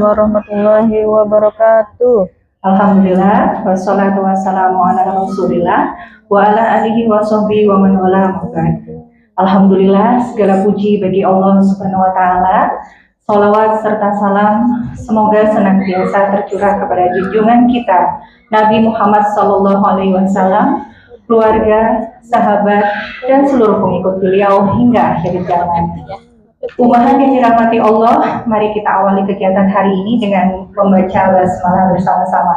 warahmatullahi wabarakatuh. Alhamdulillah, wassalatu wassalamu ala rasulillah wa ala alihi wa sahbihi wa man wala ma'bad. Alhamdulillah, segala puji bagi Allah subhanahu wa ta'ala. Salawat serta salam semoga senantiasa tercurah kepada junjungan kita Nabi Muhammad sallallahu alaihi wasallam, keluarga, sahabat, dan seluruh pengikut beliau hingga akhir zaman. Umahan yang dirahmati Allah, mari kita awali kegiatan hari ini dengan membaca basmalah bersama-sama.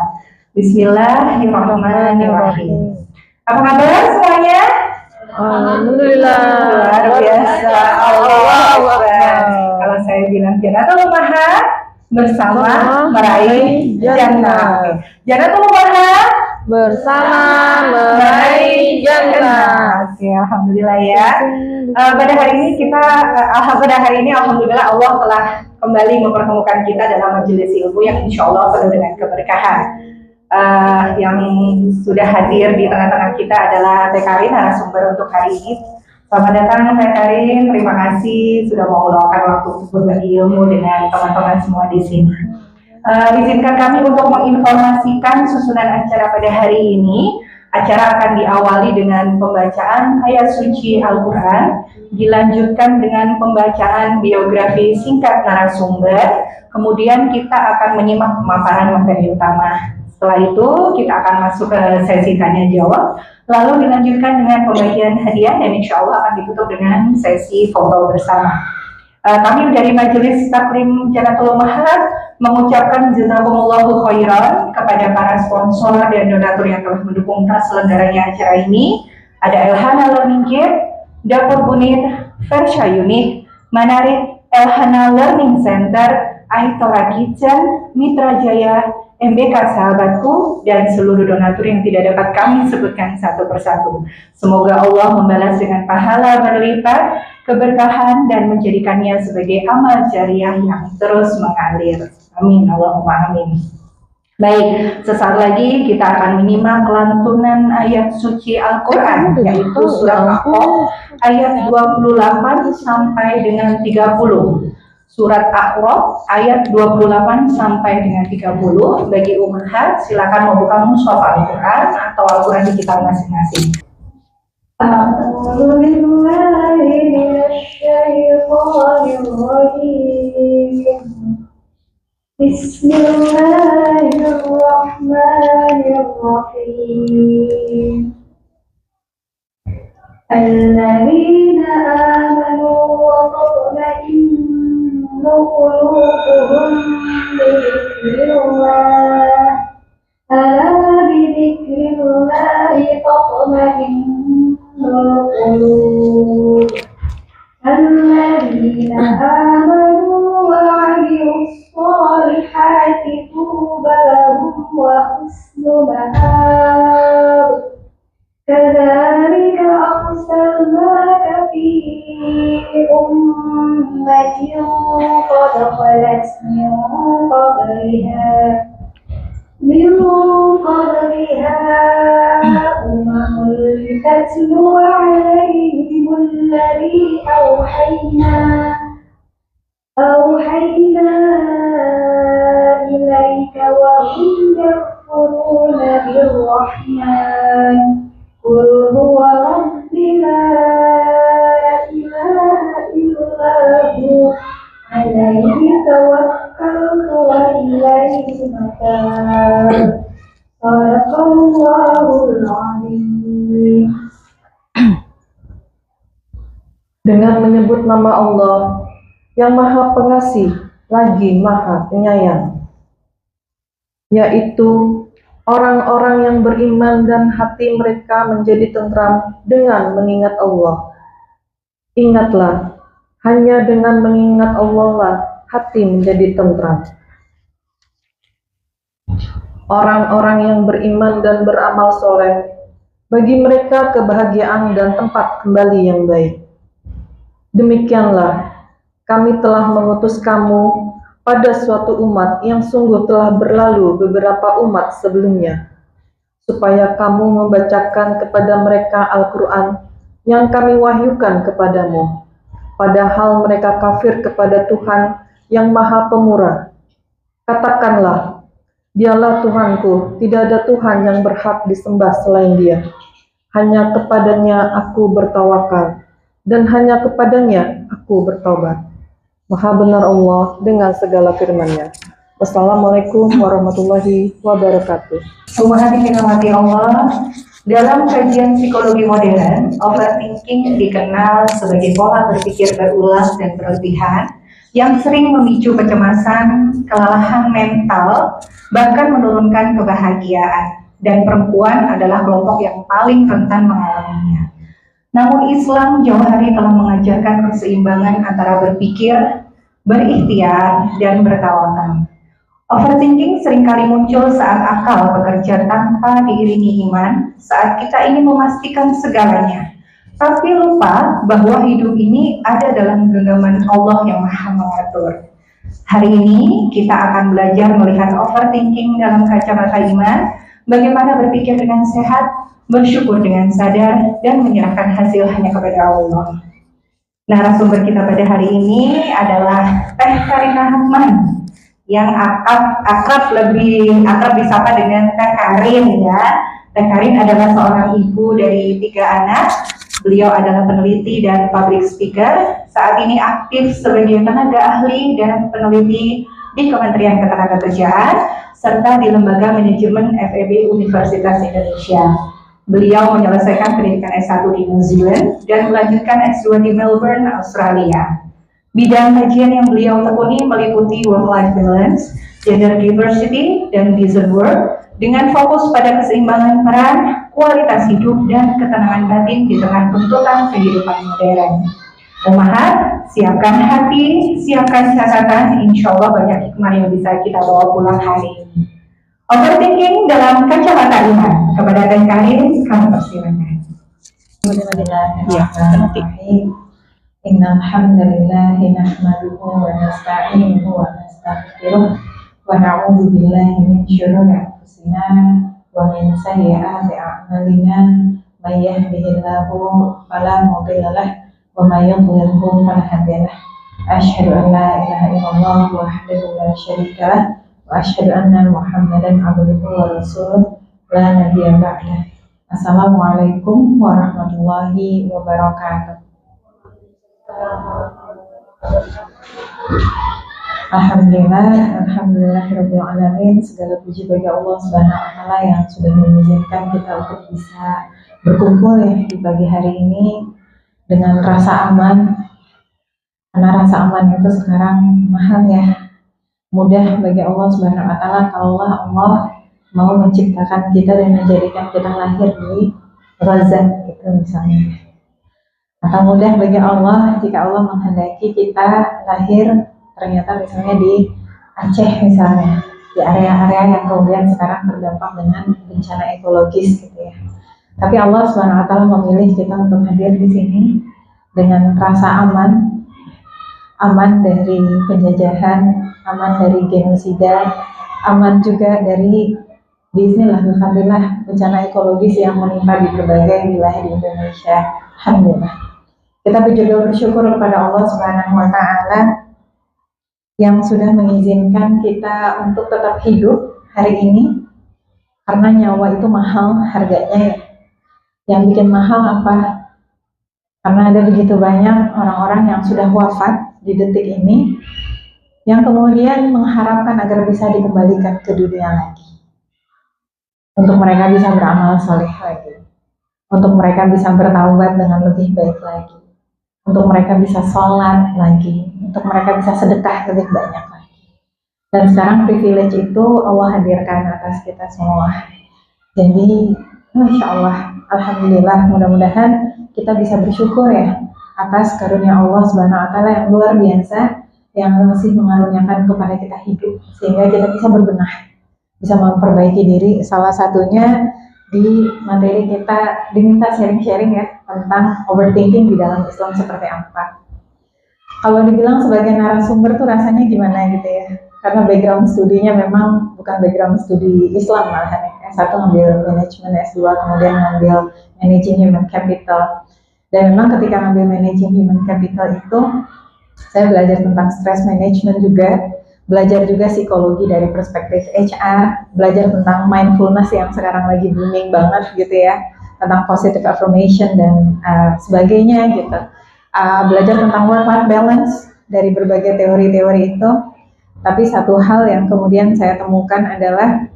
Bismillahirrahmanirrahim. Apa kabar semuanya? Alhamdulillah. Luar biasa. Allahu Akbar. Kalau saya bilang Jannatul Umahat bersama meraih jannah. Jannatul Umahat Bersama meraih jannah. Oke, alhamdulillah ya. Pada hari ini alhamdulillah Allah telah kembali mempertemukan kita dalam majelis ilmu yang insya Allah penuh dengan keberkahan. Yang sudah hadir di tengah-tengah kita adalah Teh Karin, narasumber untuk hari ini. Selamat datang Teh Karin, terima kasih sudah mau meluangkan waktu untuk berbagi ilmu dengan teman-teman semua di sini. Izinkan kami untuk menginformasikan susunan acara pada hari ini. Acara akan diawali dengan pembacaan ayat suci Al-Quran, dilanjutkan dengan pembacaan biografi singkat narasumber, kemudian kita akan menyimak pemaparan materi utama. Setelah itu kita akan masuk ke sesi tanya jawab, lalu dilanjutkan dengan pembagian hadiah dan insya Allah akan ditutup dengan sesi foto bersama. Kami dari Majelis Taklim Jannatul Umahat mengucapkan jazakumullahu khairan kepada para sponsor dan donatur yang telah mendukung terselenggaranya acara ini. Ada Elhana Learning Kit, Dapur Bunit, Versha Unit, Manarik, Elhana Learning Center, Aitora Kitchen, Mitra Jaya, MBK Sahabatku, dan seluruh donatur yang tidak dapat kami sebutkan satu persatu. Semoga Allah membalas dengan pahala berlipat, keberkahan, dan menjadikannya sebagai amal jariah yang terus mengalir. Amin, Allahumma amin. Baik, sesaat lagi kita akan menyimak lantunan ayat suci Al-Quran, yaitu surah Al-A'raf ayat 28 sampai dengan 30. Surat A'raf ayat 28 sampai dengan 30. Bagi umahat, silakan membuka mushaf Al-Quran atau Al-Quran digital masing-masing. Bismillahirrahmanirrahim. Alladzina amanu wa tatma'innu qulubuhum bidzikrillah. Ala bidzikrillah tatma'innul qulub. Alladzina amanu wa 'amilus shalihati tuba lahum wa husnu ma'ab. كذلك أرسلناك في أمة قد خلت من قبلها أمم تتلو عليهم الذي أوحينا إليك وهم يكفرون بالرحمن قل هو ربي لا إله إلا هو عليه توكلت وإليه متاب. Sadaqallahul Azim. Dengan menyebut nama Allah yang Maha Pengasih lagi Maha Penyayang, yaitu orang-orang yang beriman dan hati mereka menjadi tentram dengan mengingat Allah. Ingatlah, hanya dengan mengingat Allah lah hati menjadi tentram. Orang-orang yang beriman dan beramal soleh, bagi mereka kebahagiaan dan tempat kembali yang baik. Demikianlah, kami telah mengutus kamu pada suatu umat yang sungguh telah berlalu beberapa umat sebelumnya, supaya kamu membacakan kepada mereka Al-Quran yang kami wahyukan kepadamu, padahal mereka kafir kepada Tuhan yang Maha Pemurah. Katakanlah, Dialah Tuhanku, tidak ada Tuhan yang berhak disembah selain Dia. Hanya kepadanya aku bertawakal, dan hanya kepadanya aku bertobat. Maha benar Allah dengan segala firman-Nya. Wassalamualaikum warahmatullahi wabarakatuh. Umat yang dirahmati Allah, dalam kajian psikologi modern, overthinking dikenal sebagai pola berpikir berulang dan berlebihan yang sering memicu kecemasan, kelelahan mental, bahkan menurunkan kebahagiaan. Dan perempuan adalah kelompok yang paling rentan mengalaminya. Namun Islam jauh hari telah mengajarkan keseimbangan antara berpikir, berikhtiar, dan bertawakal. Overthinking seringkali muncul saat akal bekerja tanpa diiringi iman, saat kita ingin memastikan segalanya. Tapi lupa bahwa hidup ini ada dalam genggaman Allah yang Maha Mengatur. Hari ini kita akan belajar melihat overthinking dalam kacamata iman, bagaimana berpikir dengan sehat, bersyukur dengan sadar, dan menyerahkan hasil hanya kepada Allah. Narasumber kita pada hari ini adalah Teh Karina Hukman, yang lebih akrab disapa dengan Teh Karin ya. Teh Karin adalah seorang ibu dari 3 anak. Beliau adalah peneliti dan public speaker. Saat ini aktif sebagai tenaga ahli dan peneliti di Kementerian Ketenagakerjaan serta di Lembaga Manajemen FEB Universitas Indonesia. Beliau menyelesaikan pendidikan S1 di New Zealand dan melanjutkan S2 di Melbourne, Australia. Bidang kajian yang beliau tekuni meliputi work-life balance, gender diversity, dan decent work dengan fokus pada keseimbangan peran, kualitas hidup, dan ketenangan batin di tengah tuntutan kehidupan modern. Umahat, siapkan hati, siapkan catatan, insya Allah banyak hikmah yang bisa kita bawa pulang hari ini. Overthinking dalam kacamata iman. Kepada Teh Karin, kami persilakan. Innal hamdalillah nahmaduhu wa nasta'inuhu wa nastaghfiruh wa na'udzu billahi min syururi anfusina wa min sayyi'ati a'malina may yahdihillahu fala mudilla lahu wa may yudlilhu fala hadiya lahu. Asyhadu an la ilaha illallah wahdahu la syarika lahu wa asyhadu anna Muhammadan abduhu wa rasuluh la nabiyya ba'dah. Assalamualaikum warahmatullahi wabarakatuh. Alhamdulillahirabbil alamin. Segala puji bagi Allah Subhanahu wa taala yang sudah mengizinkan kita untuk bisa berkumpul ya di pagi hari ini dengan rasa aman. Karena rasa aman itu sekarang mahal ya. Mudah bagi Allah Subhanahu wa taala kalau Allah mau menciptakan kita dan menjadikan kita lahir di Gaza gitu misalnya. Atau mudah bagi Allah jika Allah menghendaki kita lahir ternyata misalnya di Aceh misalnya, di area-area yang kemudian sekarang terdampak dengan bencana ekologis gitu ya. Tapi Allah Subhanahu wa taala memilih kita untuk hadir di sini dengan rasa aman, aman dari penjajahan, aman dari genosida, aman juga dari bismillah bencana ekologis yang menimpa di berbagai wilayah di Indonesia. Alhamdulillah. Kita juga bersyukur kepada Allah Subhanahu wa taala yang sudah mengizinkan kita untuk tetap hidup hari ini, karena nyawa itu mahal harganya ya. Yang bikin mahal apa? Karena ada begitu banyak orang-orang yang sudah wafat di detik ini yang kemudian mengharapkan agar bisa dikembalikan ke dunia lagi, untuk mereka bisa beramal soleh lagi, untuk mereka bisa bertaubat dengan lebih baik lagi, untuk mereka bisa sholat lagi, untuk mereka bisa sedekah lebih banyak lagi. Dan sekarang privilege itu Allah hadirkan atas kita semua. Jadi, Masya Allah, Alhamdulillah, mudah-mudahan kita bisa bersyukur ya atas karunia Allah Subhanahu wa taala yang luar biasa, yang masih mengaruniakan kepada kita hidup, sehingga kita bisa berbenah, bisa memperbaiki diri. Salah satunya di materi kita diminta sharing-sharing ya tentang overthinking di dalam Islam seperti apa. Kalau dibilang sebagai narasumber tuh rasanya gimana gitu ya, karena background studinya memang bukan background studi Islam malahan ya. S1 ngambil manajemen, S2 kemudian ngambil managing human capital. Dan memang ketika ngambil managing human capital itu saya belajar tentang stress management juga, belajar juga psikologi dari perspektif HR, belajar tentang mindfulness yang sekarang lagi booming banget gitu ya, tentang positive affirmation dan sebagainya gitu. Belajar tentang work-life balance dari berbagai teori-teori itu. Tapi satu hal yang kemudian saya temukan adalah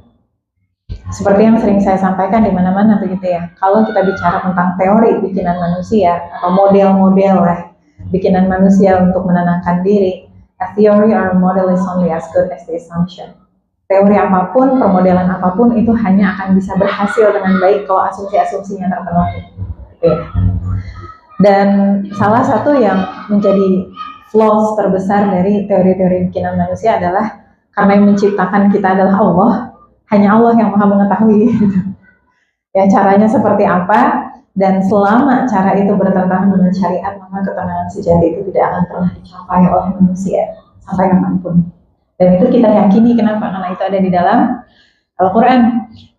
seperti yang sering saya sampaikan di mana-mana begitu ya. Kalau kita bicara tentang teori bikinan manusia atau model-model lah bikinan manusia untuk menenangkan diri, a theory or a model is only as good as the assumption. Teori apapun, permodelan apapun itu hanya akan bisa berhasil dengan baik kalau asumsi-asumsinya terpenuhi. Gitu ya. Dan salah satu yang menjadi flaws terbesar dari teori-teori bikinan manusia adalah karena yang menciptakan kita adalah Allah, hanya Allah yang maha mengetahui gitu. Ya, caranya seperti apa, dan selama cara itu bertentangan dengan syariat, maka ketenangan sejati itu tidak akan pernah dicapai oleh manusia sampai kapanpun. Dan itu kita yakini. Kenapa? Karena itu ada di dalam Al-Quran.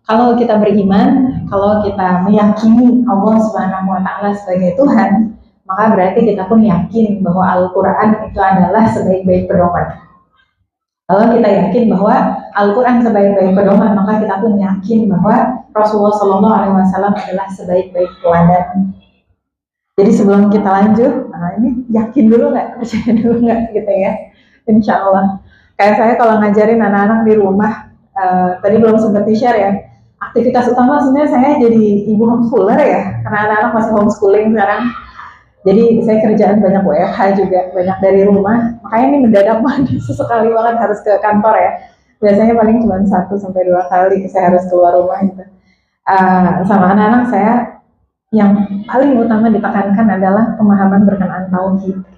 Kalau kita beriman, kalau kita meyakini Allah Subhanahu wa Ta'ala sebagai Tuhan, maka berarti kita pun yakin bahwa Al-Quran itu adalah sebaik-baik pedoman. Kalau kita yakin bahwa Al-Quran sebaik-baik pedoman, maka kita pun yakin bahwa Rasulullah SAW adalah sebaik-baik teladan. Jadi sebelum kita lanjut, ini yakin dulu nggak, percaya dulu nggak gitu ya, Insya Allah. Kayak saya kalau ngajarin anak-anak di rumah, tadi belum sempat di-share ya, aktivitas utama sebenarnya saya jadi ibu homeschooler ya, karena anak-anak masih homeschooling sekarang. Jadi saya kerjaan banyak WFH juga, banyak dari rumah, makanya ini mendadak banget, sesekali banget harus ke kantor ya. Biasanya paling cuma 1-2 kali saya harus keluar rumah gitu. Sama anak-anak saya, yang paling utama ditekankan adalah pemahaman berkenaan tauhid.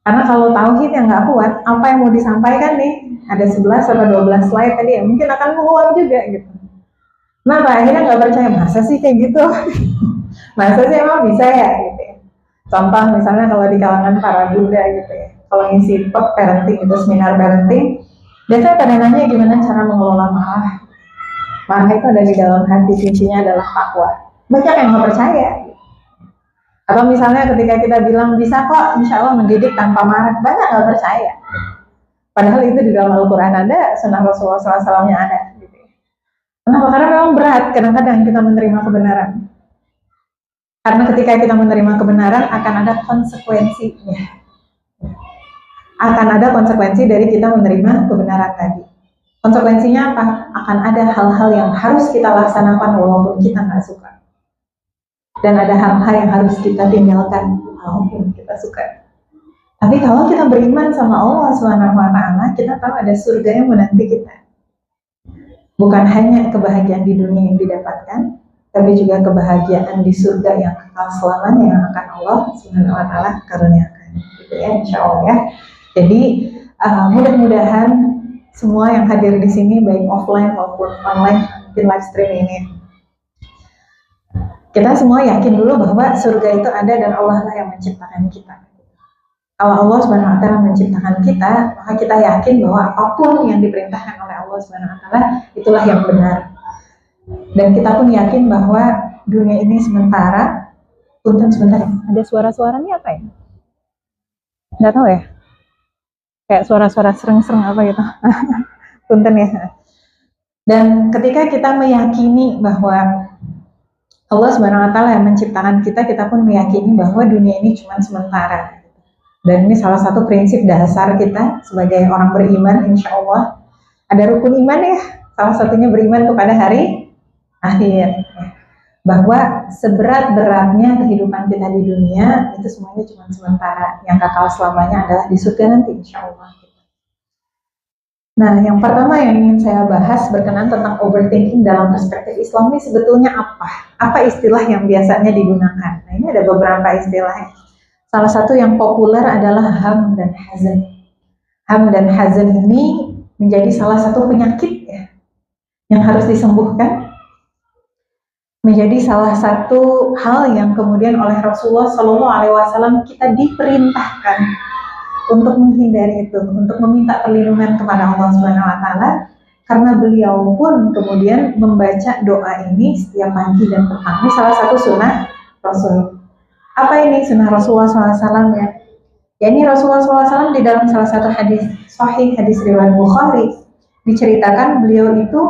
Karena kalau tauhid yang nggak kuat, apa yang mau disampaikan nih, ada 11-12 slide tadi ya, mungkin akan menguap juga gitu. Kenapa? Akhirnya nggak percaya, masa sih kayak gitu? Masa sih emang bisa ya gitu ya. Contoh misalnya kalau di kalangan para bunda gitu ya, kalau ngisi parenting itu, seminar parenting, biasanya pada nanya gimana cara mengelola marah. Marah itu ada di dalam hati, kuncinya adalah takwa. Banyak yang nggak percaya. Atau misalnya ketika kita bilang bisa kok insya Allah mendidik tanpa marah, banyak nggak percaya. Padahal itu di dalam Al-Quran ada, sunnah Rasulullah SAW-nya ada. Gitu. Kenapa? Karena memang berat kadang-kadang kita menerima kebenaran. Karena ketika kita menerima kebenaran akan ada konsekuensinya. Akan ada konsekuensi dari kita menerima kebenaran tadi. Konsekuensinya apa? Akan ada hal-hal yang harus kita laksanakan walaupun kita nggak suka. Dan ada hal-hal yang harus kita tinggalkan walaupun kita suka. Tapi kalau kita beriman sama Allah SWT, kita tahu ada surga yang menanti kita. Bukan hanya kebahagiaan di dunia yang didapatkan, tapi juga kebahagiaan di surga yang kekal selamanya yang akan Allah SWT karuniakan. Gitu ya, insya Allah ya. Jadi mudah-mudahan semua yang hadir di sini baik offline maupun online mungkin live stream ini, kita semua yakin dulu bahwa surga itu ada dan Allah lah yang menciptakan kita. Kalau Allah SWT menciptakan kita, maka kita yakin bahwa apapun yang diperintahkan oleh Allah SWT itulah yang benar. Dan kita pun yakin bahwa dunia ini sementara. Punten sebentar ya, ada suara-suara ini apa ya? Nggak tahu ya. Kayak suara-suara sereng-sereng apa gitu. Punten ya. Dan ketika kita meyakini bahwa Allah SWT yang menciptakan kita, kita pun meyakini bahwa dunia ini cuma sementara. Dan ini salah satu prinsip dasar kita sebagai orang beriman, insya Allah. Ada rukun iman ya, salah satunya beriman kepada hari akhir. Bahwa seberat-beratnya kehidupan kita di dunia, itu semuanya cuma sementara. Yang kekal selamanya adalah di surga nanti, insya Allah. Nah, yang pertama yang ingin saya bahas berkenaan tentang overthinking dalam perspektif Islam ini sebetulnya apa? Apa istilah yang biasanya digunakan? Nah, ini ada beberapa istilahnya. Salah satu yang populer adalah ham dan hazan. Ham dan hazan ini menjadi salah satu penyakit ya, yang harus disembuhkan. Menjadi salah satu hal yang kemudian oleh Rasulullah SAW kita diperintahkan untuk menghindari itu, untuk meminta perlindungan kepada Allah SWT, karena beliau pun kemudian membaca doa ini setiap pagi dan petang. Ini salah satu sunnah Rasul. Apa ini sunnah Rasulullah SAW ya? yakni Rasulullah SAW di dalam salah satu hadis sahih, hadis riwayat Bukhari, diceritakan beliau itu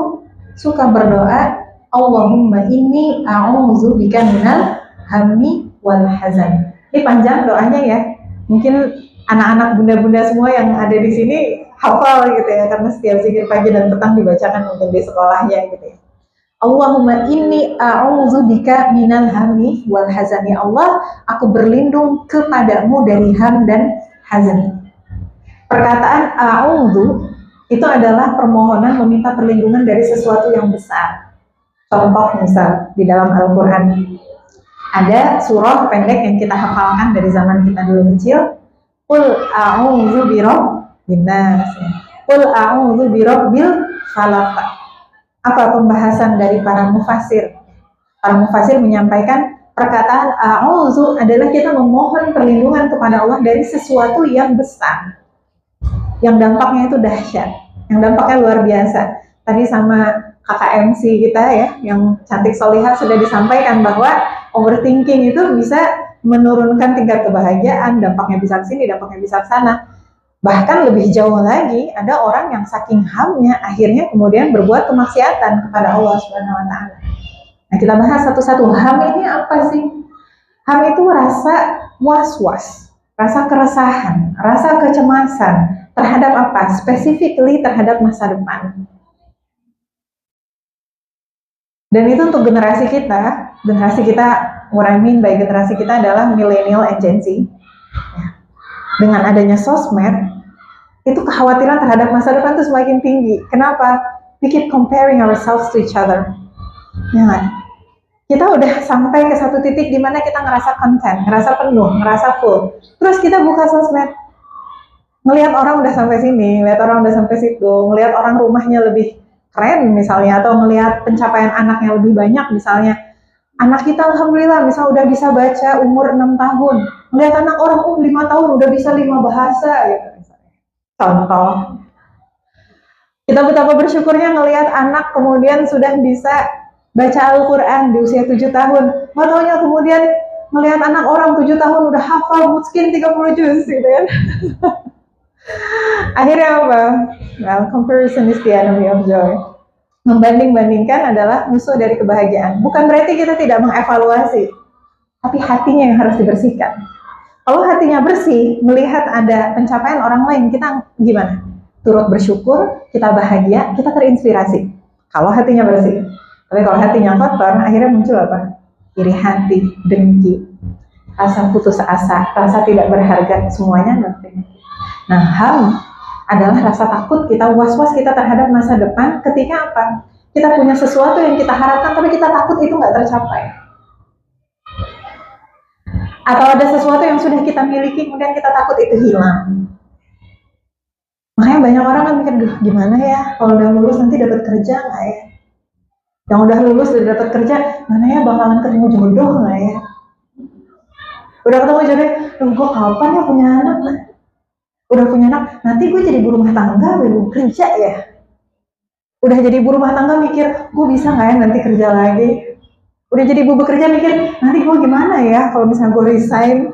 suka berdoa, Allahumma inni a'udzu bika minal hammi wal hazan. Ini panjang doanya ya. Mungkin anak-anak bunda-bunda semua yang ada di sini hafal gitu ya, karena setiap zikir pagi dan petang dibacakan mungkin di sekolahnya gitu ya. Allahumma inni a'udzu bika minal hammi wal hazan. Ya Allah, aku berlindung kepadamu dari ham dan hazan. Perkataan a'udzu itu adalah permohonan meminta perlindungan dari sesuatu yang besar. Contoh misal di dalam Al-Quran ada surah pendek yang kita hafalkan dari zaman kita dulu kecil. Qul a'udzu birabbin nas. Qul a'udzu birabbil falaq. Apa pembahasan dari para mufasir? Para mufasir menyampaikan perkataan a'udzu adalah kita memohon perlindungan kepada Allah dari sesuatu yang besar, yang dampaknya itu dahsyat, yang dampaknya luar biasa. Tadi sama kakak MC kita ya, yang cantik solihah sudah disampaikan bahwa overthinking itu bisa menurunkan tingkat kebahagiaan, dampaknya bisa ke sini, dampaknya bisa ke sana. Bahkan lebih jauh lagi, ada orang yang saking hamnya akhirnya kemudian berbuat kemaksiatan kepada Allah Subhanahu wa taala. Nah, kita bahas satu-satu. Ham ini apa sih? Ham itu rasa was-was, rasa keresahan, rasa kecemasan terhadap apa? Specifically terhadap masa depan. Dan itu untuk generasi kita, what I mean by generasi kita adalah millennial and Gen Z. Dengan adanya sosmed, itu kekhawatiran terhadap masa depan itu semakin tinggi. Kenapa? We keep comparing ourselves to each other. Ya kan? Kita udah sampai ke satu titik di mana kita ngerasa content, ngerasa penuh, ngerasa full. Terus kita buka sosmed, ngelihat orang udah sampai sini, ngelihat orang udah sampai situ, ngelihat orang rumahnya lebih keren misalnya, atau ngelihat pencapaian anaknya lebih banyak misalnya. Anak kita alhamdulillah misal udah bisa baca umur 6 tahun. Ngelihat anak orang 5 tahun udah bisa 5 bahasa gitu. Contoh. Kita betapa bersyukurnya ngelihat anak kemudian sudah bisa baca Al-Quran di usia 7 tahun. Nggak taunya kemudian ngelihat anak orang 7 tahun udah hafal Mutskin 30 juz gitu ya. Akhirnya apa? Well, comparison is the enemy of joy. Membanding-bandingkan adalah musuh dari kebahagiaan. Bukan berarti kita tidak mengevaluasi, tapi hatinya yang harus dibersihkan. Kalau hatinya bersih, melihat ada pencapaian orang lain, kita gimana? Turut bersyukur, kita bahagia, kita terinspirasi. Kalau hatinya bersih. Tapi kalau hatinya kotor, akhirnya muncul apa? Iri hati, dengki, rasa putus asa, rasa tidak berharga, semuanya nanti. Nah, ham adalah rasa takut kita, was-was kita terhadap masa depan ketika apa? Kita punya sesuatu yang kita harapkan, tapi kita takut itu nggak tercapai. Atau ada sesuatu yang sudah kita miliki, kemudian kita takut itu hilang. Makanya banyak orang kan mikir, gimana ya, kalau udah lulus nanti dapat kerja nggak ya? Yang udah lulus udah dapat kerja, mana ya bakalan ketemu jodoh nggak ya? Udah ketemu jodoh, gue kapan ya punya anak? Udah punya anak, nanti gue jadi ibu rumah tangga, belum kerja ya. Udah jadi ibu rumah tangga mikir, gue bisa nggak ya nanti kerja lagi. Udah jadi ibu bekerja mikir, nanti gue gimana ya kalau misalnya gue resign.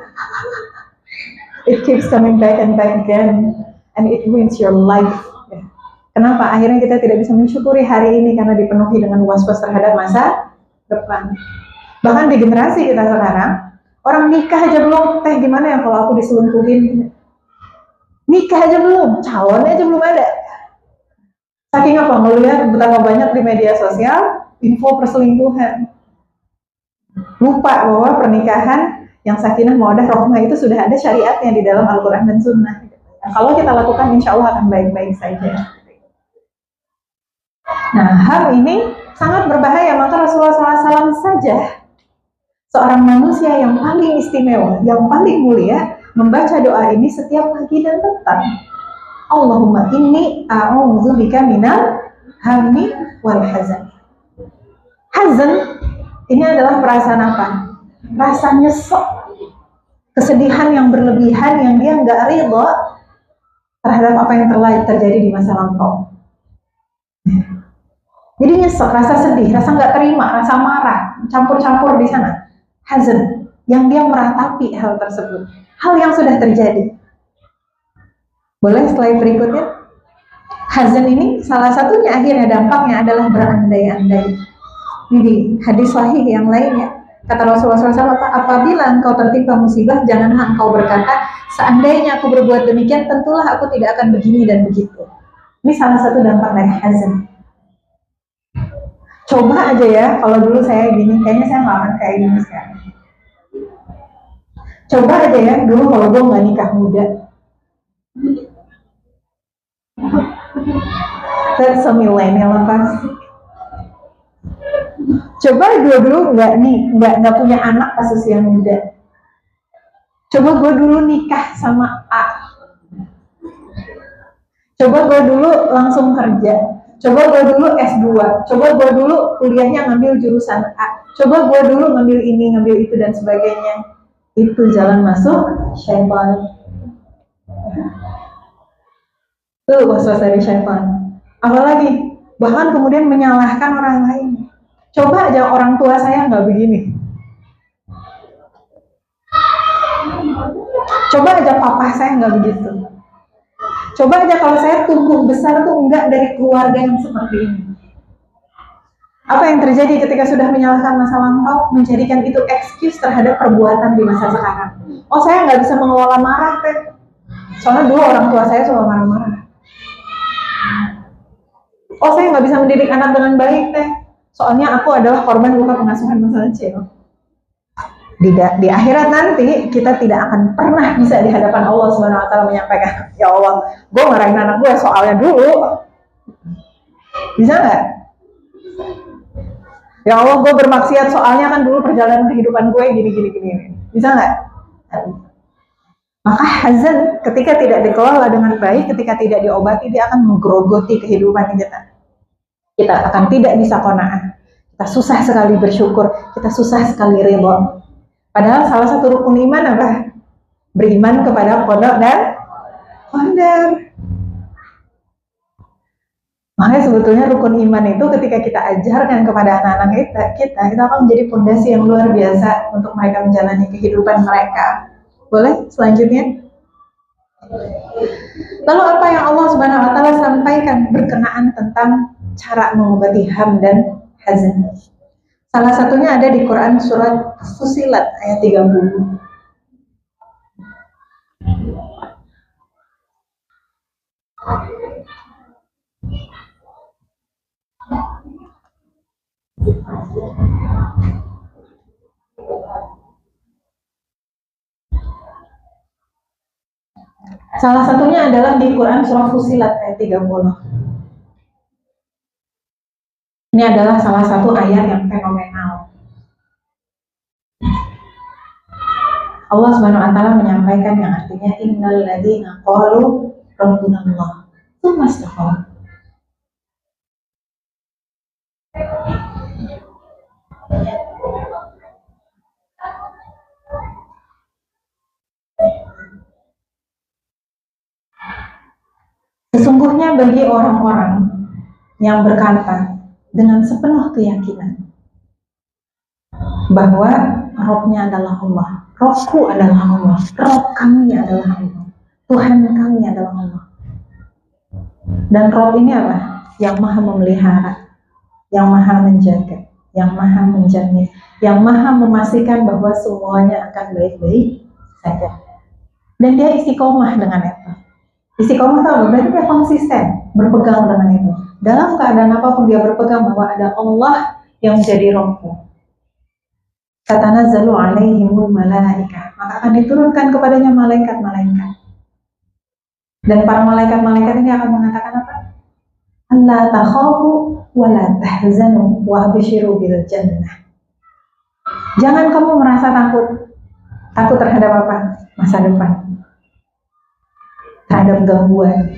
It keeps coming back and back again, and it ruins your life. Kenapa? Akhirnya kita tidak bisa mensyukuri hari ini karena dipenuhi dengan was-was terhadap masa depan. Bahkan di generasi kita sekarang, orang nikah aja belum, gimana ya kalau aku diselingkuhin? Nikah aja belum, calonnya aja belum ada. Saking apa? Melihat betapa banyak di media sosial info perselingkuhan. Lupa bahwa pernikahan yang sakinah mawaddah rahmah itu sudah ada syariatnya di dalam Al-Quran dan Sunnah. Nah, kalau kita lakukan, insya Allah akan baik-baik saja. Nah, ham ini sangat berbahaya. Maka Rasulullah SAW saja, seorang manusia yang paling istimewa, yang paling mulia, membaca doa ini setiap pagi dan petang. Allahumma inni a'udzubika minal hammi wal hazan. Hazan ini adalah perasaan apa? Rasa nyesek, kesedihan yang berlebihan yang dia nggak ridha terhadap apa yang telah terjadi di masa lampau. Jadi nyesek, rasa sedih, rasa nggak terima, rasa marah, campur-campur di sana. Hazan, yang dia meratapi hal tersebut. Hal yang sudah terjadi. Boleh slide berikutnya. Hazan ini salah satunya akhirnya dampaknya adalah berandai-andai. Ini di hadis sahih yang lainnya. Kata Rasulullah SAW, apabila engkau tertimpa musibah, janganlah engkau berkata, seandainya aku berbuat demikian, tentulah aku tidak akan begini dan begitu. Ini salah satu dampak dari hazan. Coba aja ya, kalau dulu saya gini, kayaknya saya nggak akan kayak gini sekarang. Coba aja ya, dulu kalau gue nggak nikah muda. That's a millennial pasti. Coba gue dulu nggak punya anak pas usia muda. Coba gue dulu nikah sama A. Coba gue dulu langsung kerja. Coba gue dulu S2. Coba gue dulu kuliahnya ngambil jurusan A. Coba gue dulu ngambil ini, ngambil itu dan sebagainya. Itu jalan masuk syaitan. Tuh waswas dari syaitan. Apalagi bahkan kemudian menyalahkan orang lain. Coba aja orang tua saya nggak begini. Coba aja papa saya nggak begitu. Coba aja kalau saya tumbuh besar tuh enggak dari keluarga yang seperti ini. Apa yang terjadi ketika sudah menyalahkan masa lampau, menjadikan itu excuse terhadap perbuatan di masa sekarang. Oh, saya nggak bisa mengelola marah, teh. Soalnya dulu orang tua saya suka marah-marah. Oh, saya nggak bisa mendidik anak dengan baik, teh. Soalnya aku adalah korban luka pengasuhan masa kecil. Di akhirat nanti kita tidak akan pernah bisa di hadapan Allah Subhanahu wa taala menyampaikan, ya Allah, gue marahin anak gue soalnya dulu. Bisa nggak? Ya Allah, gue bermaksiat soalnya kan dulu perjalanan kehidupan gue gini. Bisa nggak? Maka hazan ketika tidak dikelola dengan baik, ketika tidak diobati, dia akan menggerogoti kehidupan kita. Kita akan tidak bisa qanaah. Kita susah sekali bersyukur, kita susah sekali ridha. Padahal salah satu rukun iman apa? Beriman kepada qada dan qadar. Makanya sebetulnya rukun iman itu ketika kita ajarkan kepada anak-anak kita itu akan menjadi fondasi yang luar biasa untuk mereka menjalani kehidupan mereka. Boleh selanjutnya? Lalu apa yang Allah Subhanahu wa taala sampaikan berkenaan tentang cara mengobati ham dan hazan? Salah satunya ada di Quran surat Fussilat ayat 30. Salah satunya adalah di Quran surah Fussilat ayat 30. Ini adalah salah satu ayat yang fenomenal. Allah Subhanahu wa taala menyampaikan yang artinya innal ladzina qalu rabbunallah tsumma istaqamu. Sesungguhnya bagi orang-orang yang berkata dengan sepenuh keyakinan bahwa Robnya adalah Allah, Robku adalah Allah, Rob kami adalah Allah, Tuhan kami adalah Allah. Dan Rob ini apa? Yang maha memelihara, yang maha menjaga, yang maha menjamin, yang maha memastikan bahwa semuanya akan baik-baik saja. Dan dia istiqomah dengan itu. Istiqomah itu apa? Berarti dia konsisten berpegang dengan itu. Dalam keadaan apapun dia berpegang bahwa ada Allah yang menjadi Rabb. Tatanazzalu alaihimul malaikah, maka akan diturunkan kepadanya malaikat-malaikat. Dan para malaikat-malaikat ini akan mengatakan apa? Allah takhafu wa la tahzanu wa abshiru bil jannah. Jangan kamu merasa takut. Takut terhadap apa? Masa depan. Terhadap gangguan,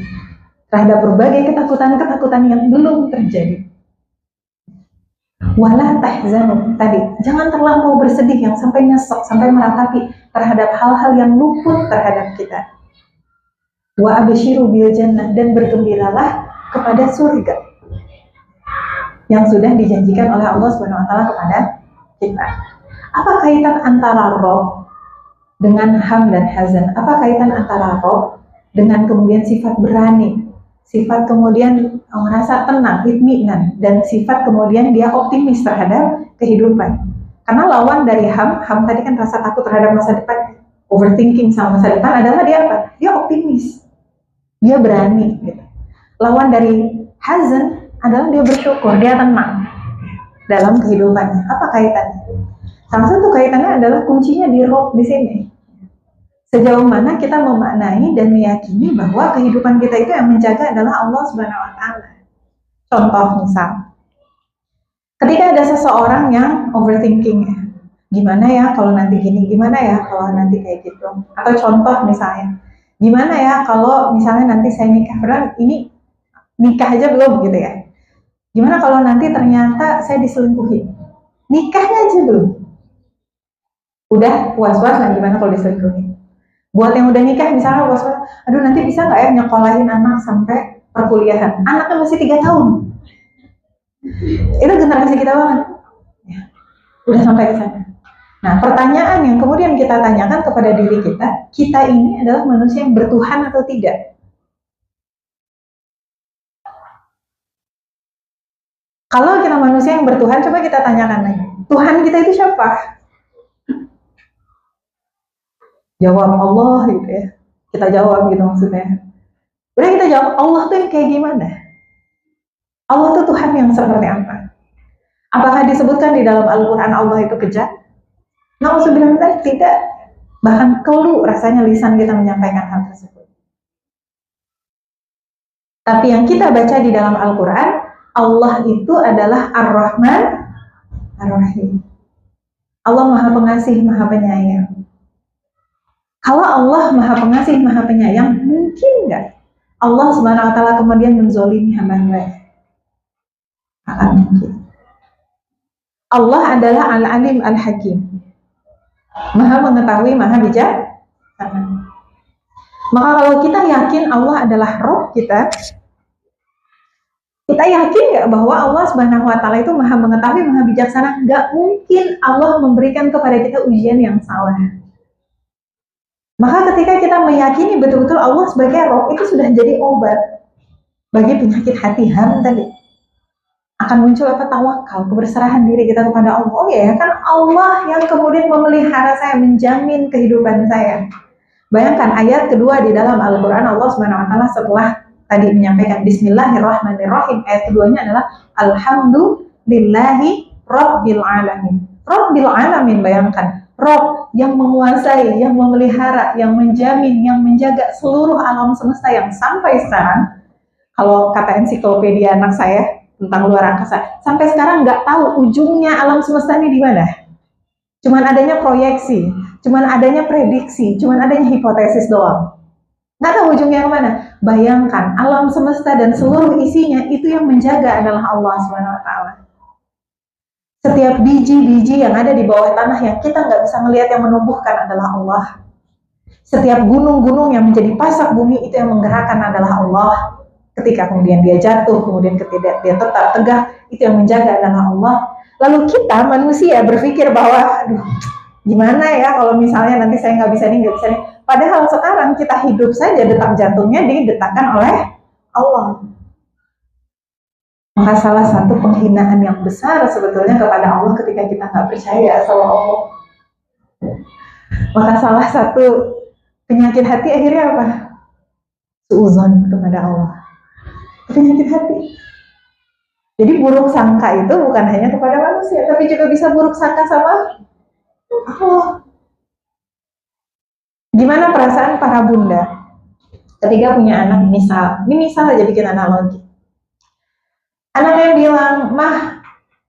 terhadap berbagai ketakutan-ketakutan yang belum terjadi. Wala tahzanu, tadi jangan terlampau bersedih yang sampai nyesek, sampai meratapi terhadap hal-hal yang luput terhadap kita. Wa abshiru bil jannah, dan bergembiralah kepada surga yang sudah dijanjikan oleh Allah Subhanahu wa taala kepada kita. Apa kaitan antara Rabb dengan ham dan hazan? Apa kaitan antara Rabb dengan kemudian sifat berani, sifat kemudian merasa tenang, itminan, dan sifat kemudian dia optimis terhadap kehidupan. Karena lawan dari ham tadi kan rasa takut terhadap masa depan, overthinking sama masa depan adalah dia apa? Dia optimis, dia berani. Gitu. Lawan dari hazan adalah dia bersyukur, dia tenang dalam kehidupannya. Apa kaitannya? Salah satu kaitannya adalah kuncinya di roh di sini. Sejauh mana kita memaknai dan meyakini bahwa kehidupan kita itu yang menjaga adalah Allah Subhanahu wa taala. Contoh misal, ketika ada seseorang yang overthinking, gimana ya kalau nanti gini, gimana ya kalau nanti kayak gitu. Atau contoh misalnya, gimana ya kalau misalnya nanti saya nikah, padahal ini nikah aja belum gitu ya. Gimana kalau nanti ternyata saya diselingkuhi? Nikahnya aja belum. Udah was-was lah gimana kalau diselingkuhi. Buat yang udah nikah misalnya was-was, aduh nanti bisa nggak ya nyekolahin anak sampai perkuliahan? Anaknya masih 3 tahun. Itu generasi kita banget. Ya, udah sampai ke sana. Nah, pertanyaan yang kemudian kita tanyakan kepada diri kita ini adalah manusia yang bertuhan atau tidak? Kalau kita manusia yang bertuhan, coba kita tanyakan lagi. Tuhan kita itu siapa? Jawab Allah gitu ya. Kita jawab gitu maksudnya. Udah kita jawab, Allah tuh yang kayak gimana? Allah tuh Tuhan yang seperti apa? Apakah disebutkan di dalam Al-Quran Allah itu kejam? Na'udzubillah, tidak. Bahkan keluh rasanya lisan kita menyampaikan hal tersebut. Tapi yang kita baca di dalam Al-Quran, Allah itu adalah Ar-Rahman Ar-Rahim. Allah Maha Pengasih, Maha Penyayang. Kalau Allah Maha Pengasih, Maha Penyayang, mungkin nggak Allah Subhanahu Wa Taala kemudian menzolimi hamba-hambanya? Akan mungkin. Allah adalah Al-Alim Al-Hakim, Maha mengetahui, Maha bijaksana. Maka kalau kita yakin Allah adalah Roh kita yakin nggak bahwa Allah Subhanahu Wa Taala itu Maha mengetahui, Maha bijaksana? Nggak mungkin Allah memberikan kepada kita ujian yang salah. Maka ketika kita meyakini betul-betul Allah sebagai Roh, itu sudah jadi obat bagi penyakit hati ham tadi. Akan muncul apa? Tawakal, keberserahan diri kita kepada Allah. Oh ya, kan Allah yang kemudian memelihara saya, menjamin kehidupan saya. Bayangkan ayat kedua di dalam Al-Quran, Allah Subhanahu Wa Taala setelah tadi menyampaikan Bismillahirrahmanirrahim, ayat keduanya adalah Alhamdulillahi Rabbil Alamin. Rabbil Alamin, bayangkan. Rob yang menguasai, yang memelihara, yang menjamin, yang menjaga seluruh alam semesta yang sampai sekarang, kalau kata ensiklopedia anak saya tentang luar angkasa, sampai sekarang nggak tahu ujungnya alam semesta ini di mana. Cuman adanya proyeksi, cuman adanya prediksi, cuman adanya hipotesis doang. Nggak tahu ujungnya kemana. Bayangkan alam semesta dan seluruh isinya itu yang menjaga adalah Allah Subhanahu Wa Taala. Setiap biji-biji yang ada di bawah tanah yang kita nggak bisa melihat yang menumbuhkan adalah Allah. Setiap gunung-gunung yang menjadi pasak bumi itu yang menggerakkan adalah Allah. Ketika kemudian dia jatuh, kemudian ketika dia tetap tegak, itu yang menjaga adalah Allah. Lalu kita manusia berpikir bahwa, aduh, gimana ya kalau misalnya nanti saya nggak bisa nih, nggak bisa nih. Padahal sekarang kita hidup saja detak jantungnya didetakkan oleh Allah. Maka salah satu penghinaan yang besar sebetulnya kepada Allah ketika kita nggak percaya sama Allah. Maka salah satu penyakit hati akhirnya apa? Suuzon kepada Allah. Penyakit hati. Jadi buruk sangka itu bukan hanya kepada manusia, tapi juga bisa buruk sangka sama Allah. Gimana perasaan para bunda ketika punya anak? Ini misal aja bikin analogi. Anaknya bilang, "Mah,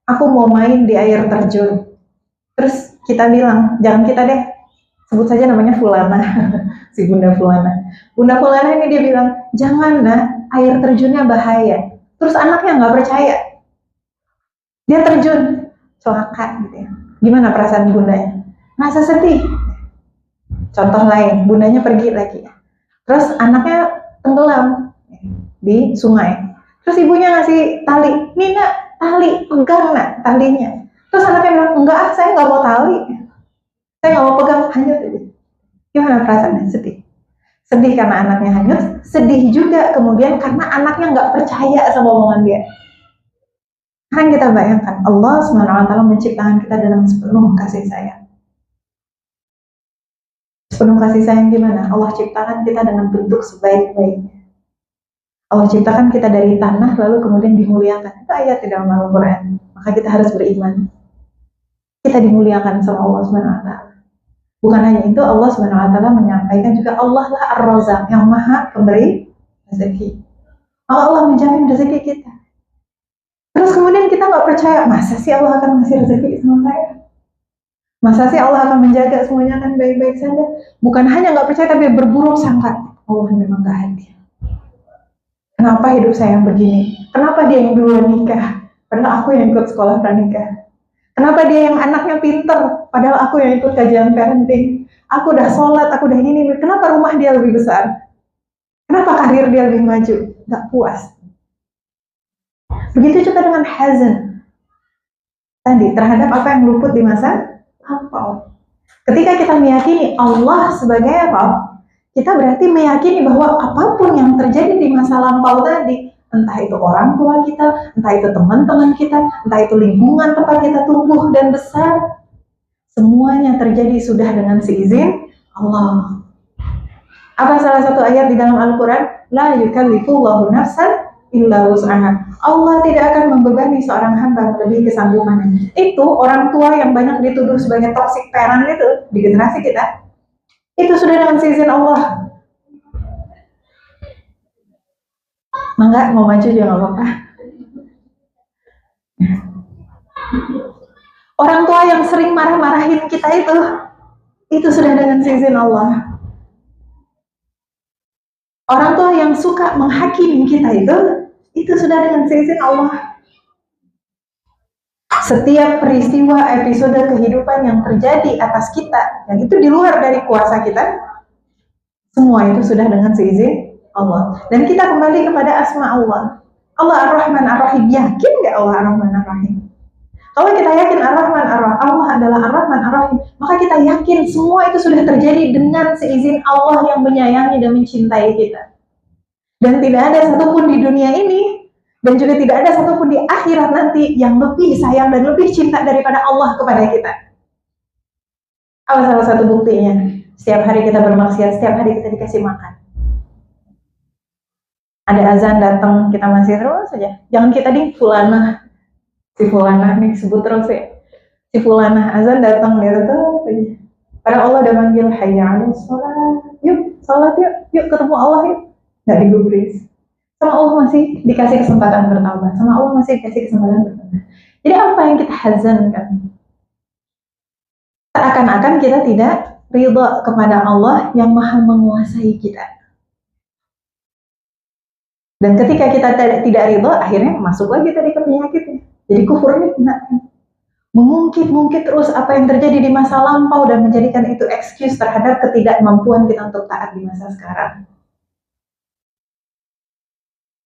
aku mau main di air terjun." Terus kita bilang, "Jangan kita deh, sebut saja namanya Fulana." Si Bunda Fulana. Bunda Fulana ini dia bilang, "Jangan nah, air terjunnya bahaya." Terus anaknya nggak percaya. Dia terjun, celaka gitu ya. Gimana perasaan bundanya? Rasa sedih. Contoh lain, bundanya pergi lagi. Terus anaknya tenggelam di sungai. Terus ibunya ngasih tali, "Nih nak, tali, pegang nak talinya." Terus anaknya bilang, "Enggak, saya nggak mau tali. Saya nggak mau pegang, hanyut aja." Gimana perasaannya? Sedih. Sedih karena anaknya hanyut, sedih juga kemudian karena anaknya nggak percaya sama omongan dia. Sekarang kita bayangkan, Allah SWT menciptakan kita dengan sepenuh kasih sayang. Sepenuh kasih sayang gimana? Allah ciptakan kita dengan bentuk sebaik-baiknya. Allah ciptakan kita dari tanah lalu kemudian dimuliakan. Itu ayat di dalam Al-Quran. Maka kita harus beriman. Kita dimuliakan sama Allah SWT. Bukan hanya itu, Allah SWT menyampaikan juga Allah lah Ar-Razzaq yang maha pemberi rezeki. Allah menjamin rezeki kita. Terus kemudian kita nggak percaya, masa sih Allah akan ngasih rezeki sama saya? Masa sih Allah akan menjaga semuanya akan baik-baik saja? Bukan hanya nggak percaya, tapi berburuk sangka. Allah memang nggak adil. Kenapa hidup saya yang begini? Kenapa dia yang duluan nikah? Padahal aku yang ikut sekolah pranikah. Kenapa dia yang anaknya pinter? Padahal aku yang ikut kajian parenting. Aku udah sholat, aku udah ini. Kenapa rumah dia lebih besar? Kenapa karir dia lebih maju? Gak puas. Begitu juga dengan hazan. Tadi, terhadap apa yang luput di masa lampau. Ketika kita meyakini Allah sebagai Rabb, kita berarti meyakini bahwa apapun yang terjadi di masa lampau tadi, entah itu orang tua kita, entah itu teman-teman kita, entah itu lingkungan tempat kita tumbuh dan besar, semuanya terjadi sudah dengan seizin Allah. Apa salah satu ayat di dalam Al-Quran? La yukallifullahu nafsan illa wus'aha. Allah tidak akan membebani seorang hamba melebihi kesanggupannya. Itu orang tua yang banyak dituduh sebagai toxic parent itu di generasi kita. Itu sudah dengan seizin Allah. Enggak, mau maju juga nggak apa-apa. Orang tua yang sering marah-marahin kita itu sudah dengan seizin Allah. Orang tua yang suka menghakimi kita itu sudah dengan seizin Allah. Setiap peristiwa episode kehidupan yang terjadi atas kita, yang itu di luar dari kuasa kita, semua itu sudah dengan seizin Allah. Dan kita kembali kepada asma Allah. Allah Ar-Rahman Ar-Rahim. Yakin nggak Allah Ar-Rahman Ar-Rahim? Kalau kita yakin Ar-Rahman Ar-Rahim, Allah adalah Ar-Rahman Ar-Rahim, maka kita yakin semua itu sudah terjadi dengan seizin Allah yang menyayangi dan mencintai kita. Dan tidak ada satupun di dunia ini, dan juga tidak ada satupun di akhirat nanti yang lebih sayang dan lebih cinta daripada Allah kepada kita. Apa salah satu buktinya? Setiap hari kita bermaksiat, setiap hari kita dikasih makan. Ada azan datang, kita masih terus saja. Jangan kita di fulanah. Si fulanah nih sebut terus ya. Si fulanah azan datang dia tetap aja. Padahal Allah udah manggil hayya 'alas shalah. Yuk, salat yuk. Yuk ketemu Allah yuk. Enggak digubris. Sama Allah masih dikasih kesempatan bertaubat. Sama Allah masih dikasih kesempatan bertaubat. Jadi apa yang kita hazankan? Seakan-akan kita tidak ridha kepada Allah yang maha menguasai kita. Dan ketika kita tidak ridha, akhirnya masuk lagi tadi ke penyakitnya. Jadi kufurnya kena. Mengungkit-ungkit terus apa yang terjadi di masa lampau dan menjadikan itu excuse terhadap ketidakmampuan kita untuk taat di masa sekarang.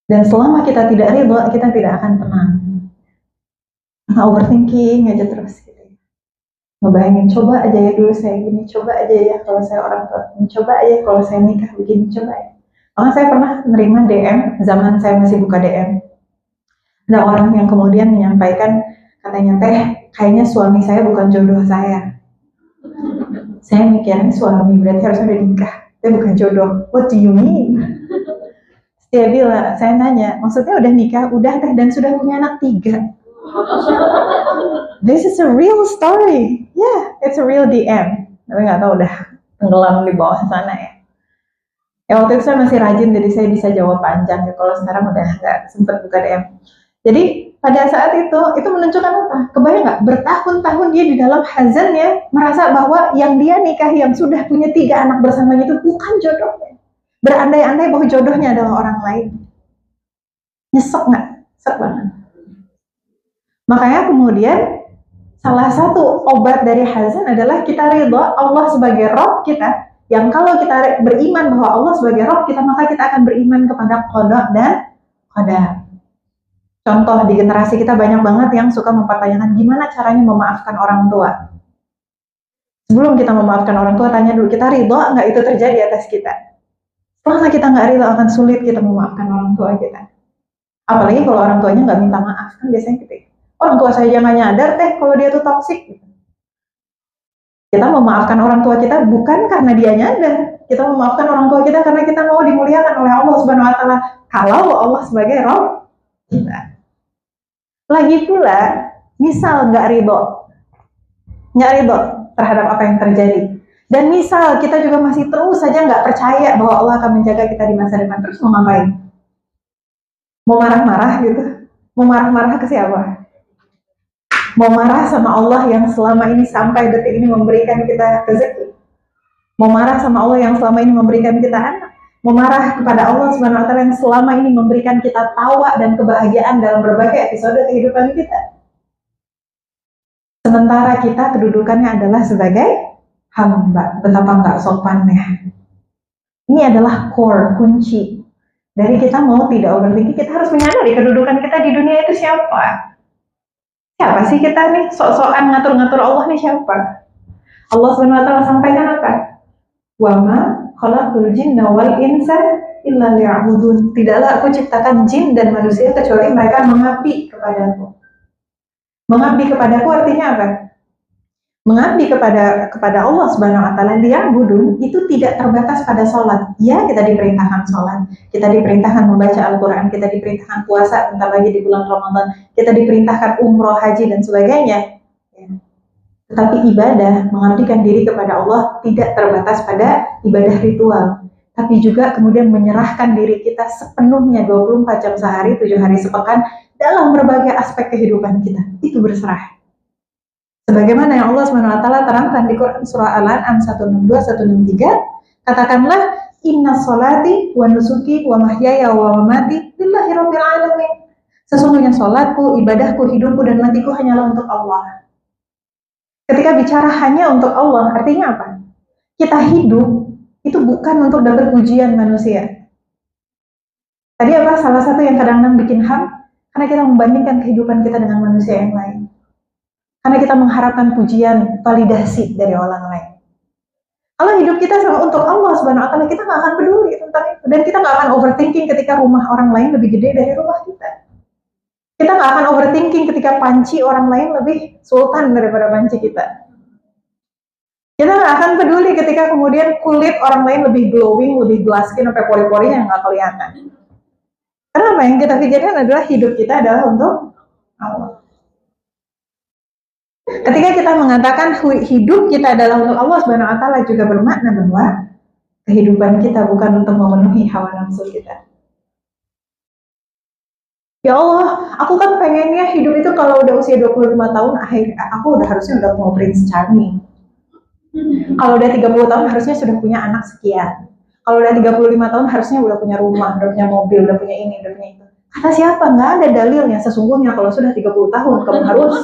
Dan selama kita tidak ridha, kita tidak akan tenang. Overthinking aja terus gitu. Ngebayangin, coba aja ya dulu saya gini, coba aja ya kalau saya orang tua, coba aja kalau saya nikah begini, coba ya. Makanya saya pernah menerima DM, zaman saya masih buka DM. Ada orang yang kemudian menyampaikan, katanya, teh, kayaknya suami saya bukan jodoh saya. Saya mikirnya suami berarti harus udah nikah, tapi bukan jodoh. What do you mean? Dia bilang, saya nanya, maksudnya udah nikah, udah teh, dan sudah punya anak 3. This is a real story. Yeah, it's a real DM. Tapi nggak tahu udah tenggelam di bawah sana ya. Ya waktu itu saya masih rajin, jadi saya bisa jawab panjang. Ya, kalau sekarang udah nggak sempet buka DM. Jadi pada saat itu menunjukkan apa? Kebayang nggak? Bertahun-tahun dia di dalam hazannya merasa bahwa yang dia nikah yang sudah punya 3 anak bersamanya itu bukan jodohnya. Berandai-andai bahwa jodohnya adalah orang lain. Nyesek nggak? Nyesek banget. Makanya kemudian salah satu obat dari hazan adalah kita ridha Allah sebagai Rabb kita. Yang kalau kita beriman bahwa Allah sebagai Rabb kita, maka kita akan beriman kepada qada dan qadar. Contoh di generasi kita banyak banget yang suka mempertanyakan gimana caranya memaafkan orang tua. Sebelum kita memaafkan orang tua, tanya dulu, kita ridha nggak itu terjadi atas kita? Selama kita nggak rela akan sulit kita memaafkan orang tua kita. Apalagi kalau orang tuanya nggak minta maaf, kan biasanya gitu. Orang tua saya jangan nyadar kalau dia tuh toksik. Kita memaafkan orang tua kita bukan karena dia nyadar. Kita memaafkan orang tua kita karena kita mau dimuliakan oleh Allah Subhanahu wa taala. Kalau Allah sebagai Rabb kita. Lagi pula, misal nggak ridho terhadap apa yang terjadi. Dan misal kita juga masih terus saja nggak percaya bahwa Allah akan menjaga kita di masa depan, terus mau ngapain? Mau marah-marah gitu? Mau marah-marah ke siapa? Mau marah sama Allah yang selama ini sampai detik ini memberikan kita rezeki? Mau marah sama Allah yang selama ini memberikan kita anak? Mau marah kepada Allah Subhanahu wa taala yang selama ini memberikan kita tawa dan kebahagiaan dalam berbagai episode kehidupan kita? Sementara kita kedudukannya adalah sebagai hamba. Betapa nggak sopannya. Ini adalah core, kunci dari kita mau tidak overthinking. Kita harus menyadari kedudukan kita di dunia itu siapa. Siapa sih kita nih? Sok-sokan ngatur-ngatur Allah nih siapa? Allah Subhanahu wa taala sampaikan apa? Wa ma khalaqul jinna wal insa illa liya'budun. Tidaklah aku ciptakan jin dan manusia kecuali mereka mengabdi kepadaku. Mengabdi kepadaku artinya apa? Mengabdi kepada Allah Subhanahu wa taala, dia budun itu tidak terbatas pada sholat. Ya, kita diperintahkan sholat, kita diperintahkan membaca Al-Quran, kita diperintahkan puasa bentar lagi di bulan Ramadan, kita diperintahkan umroh, haji dan sebagainya. Ya. Tetapi ibadah, mengabdikan diri kepada Allah tidak terbatas pada ibadah ritual, tapi juga kemudian menyerahkan diri kita sepenuhnya 24 jam sehari, 7 hari sepekan dalam berbagai aspek kehidupan kita. Itu berserah. Sebagaimana yang Allah SWT terangkan di Quran surah Al-An'am 162, 163, katakanlah inna sholati wa nusuki wa mahyaya wa mamati lillahi rabbil alamin. Sesungguhnya sholatku, ibadahku, hidupku dan matiku hanyalah untuk Allah. Ketika bicara hanya untuk Allah, artinya apa? Kita hidup itu bukan untuk dapat pujian manusia. Tadi apa? Salah satu yang kadang-kadang bikin ham, karena kita membandingkan kehidupan kita dengan manusia yang lain. Karena kita mengharapkan pujian, validasi dari orang lain. Kalau hidup kita sama untuk Allah Subhanahu wa taala, kita nggak akan peduli tentang itu. Dan kita nggak akan overthinking ketika rumah orang lain lebih gede dari rumah kita. Kita nggak akan overthinking ketika panci orang lain lebih sultan daripada panci kita. Kita nggak akan peduli ketika kemudian kulit orang lain lebih glowing, lebih glass skin, sampai pori-pori yang nggak kelihatan. Karena apa yang kita pikirkan adalah hidup kita adalah untuk Allah. Ketika kita mengatakan hidup kita adalah untuk Allah Subhanahu wa taala, juga bermakna bahwa kehidupan kita bukan untuk memenuhi hawa nafsu kita. Ya Allah, aku kan pengennya hidup itu kalau udah usia 25 tahun, aku harusnya udah mau Prince Charming. Kalau udah 30 tahun harusnya sudah punya anak sekian. Kalau udah 35 tahun harusnya udah punya rumah, udah punya mobil, udah punya ini, udah punya itu. Kata siapa? Nggak ada dalilnya. Sesungguhnya kalau sudah 30 tahun kamu harus.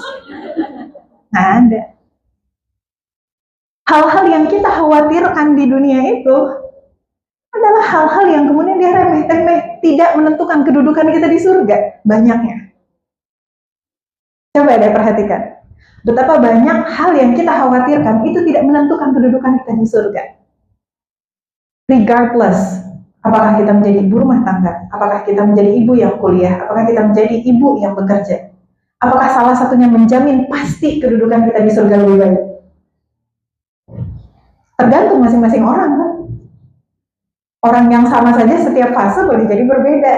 Nggak ada. Hal-hal yang kita khawatirkan di dunia itu adalah hal-hal yang kemudian dia remeh-temeh, tidak menentukan kedudukan kita di surga. Banyaknya. Coba deh perhatikan. Betapa banyak hal yang kita khawatirkan itu tidak menentukan kedudukan kita di surga. Regardless, apakah kita menjadi ibu rumah tangga, apakah kita menjadi ibu yang kuliah, apakah kita menjadi ibu yang bekerja, apakah salah satunya menjamin pasti kedudukan kita di surga lebih baik? Tergantung masing-masing orang kan. Orang yang sama saja setiap fase boleh jadi berbeda.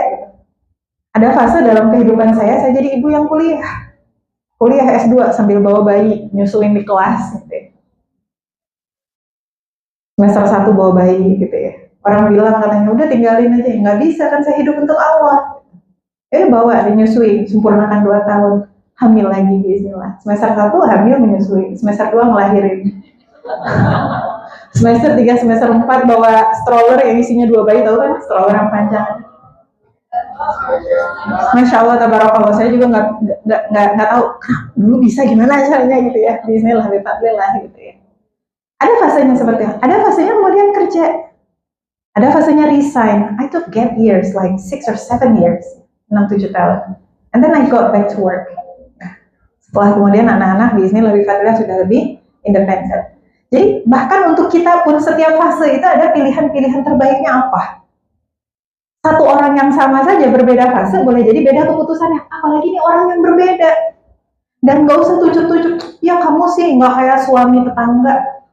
Ada fase dalam kehidupan saya jadi ibu yang kuliah S2 sambil bawa bayi, nyusuin di kelas gitu ya. Semester 1 bawa bayi gitu ya. Orang bilang katanya udah tinggalin aja, nggak bisa kan saya hidup untuk Allah. Bawa dinyusui, sempurnakan 2 tahun, hamil lagi bismillah. Semester 1 hamil menyusui, semester 2 ngelahirin. Semester 3, semester 4 bawa stroller yang isinya 2 bayi, tahu kan stroller yang panjang. Masya Allah, tabarakallah, saya juga nggak tahu dulu bisa gimana caranya gitu ya. Bismillah, bifadlillah gitu ya. Ada fasenya seperti itu. Ada fasenya kemudian kerja. Ada fasenya resign. I took gap years, like 6 or 7 years, 6-7 tahun. And then I got back to work. Setelah kemudian anak-anak bismillah, bifadlillah sudah lebih independen. Jadi bahkan untuk kita pun setiap fase itu ada pilihan-pilihan terbaiknya apa. Satu orang yang sama saja berbeda fase boleh jadi beda keputusannya, apalagi ini orang yang berbeda. Dan gak usah tujuk-tujuk, ya kamu sih nggak kayak suami tetangga,